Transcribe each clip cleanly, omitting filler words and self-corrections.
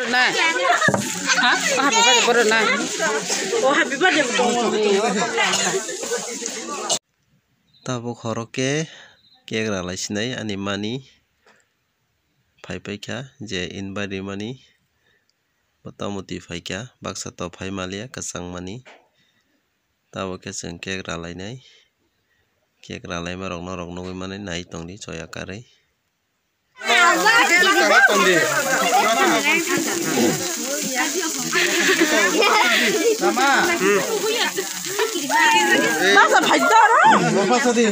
Corona. Hah? Happy birthday Corona. Oh, happy birthday Tabuk horoke kek ralai sinai ani mani paika je inbari mani motamuti paika baksa to pai malia kasang mani tabuk ke seng kek ralai nai kek ralai marok norok nungui mani nai tongdi choya kare Masa paidara. Masa di.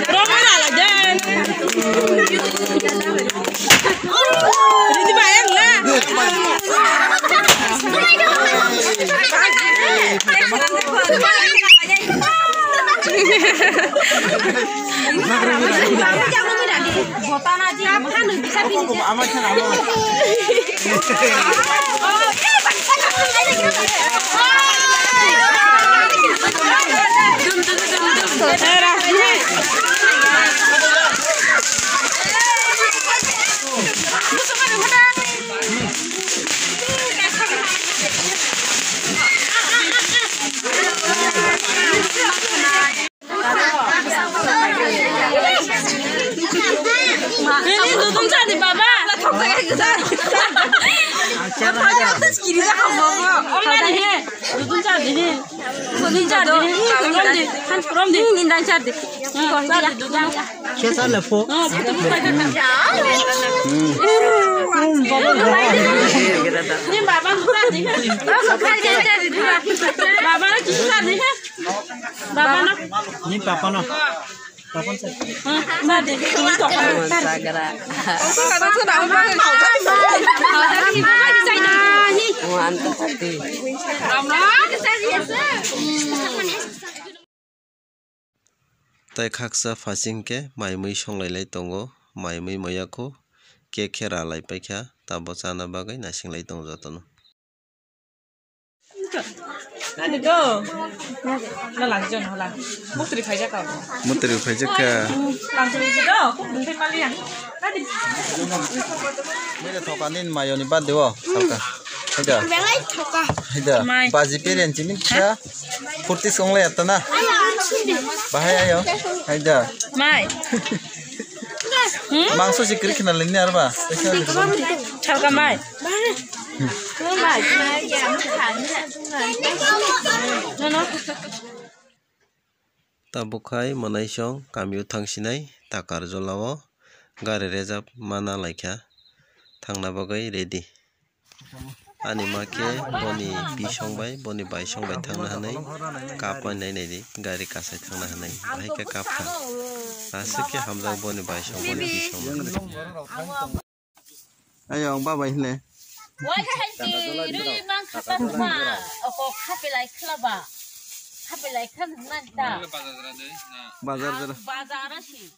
Romana lah jen. Jadi bayang lah. Ini dudung cari baba. Kiri dah kamu baba. Omah ni, dudung cari ni. Dudung cari ni. Rom di, nindang cari. Cari dudung. Siapa lepo? Ni baba cari. Baba nak cari. Baba nak. Ni papa no. Papa sih. Cari. Sagara. Mantap hati. tai khaksa fasing ke maimui songlai lai tongo maimui moyako ke khera lai paikha tabo chana bagai nasinglai tongjotono Nanti go. Nah lanjut lah. Mutri fajar kau. mutri phajaka Lanjut go. Mungkin malian. Nanti. Mira thokanin mayoni bad dewo sabka. Haida. Haida. Baji peren cimin kya. Purti songle atana. Bahaya yo. Haida. Mai. Mangso sikri kena lini arba. Cakap mai. tabukai monai song kamiu thangsinai takar jolao gari reserve mana laikha thangna bagai ready ani make boni bisong bai boni baisong bai thangna hanai kap nai nai di gari kasai thangna hanai bai ke kap thang asike hamjang boni baisong boni bisong ayo ba bai le Why can't you man katama? Ako kape like klaba. Kape like kan nanta. bazar jara Bazar sih.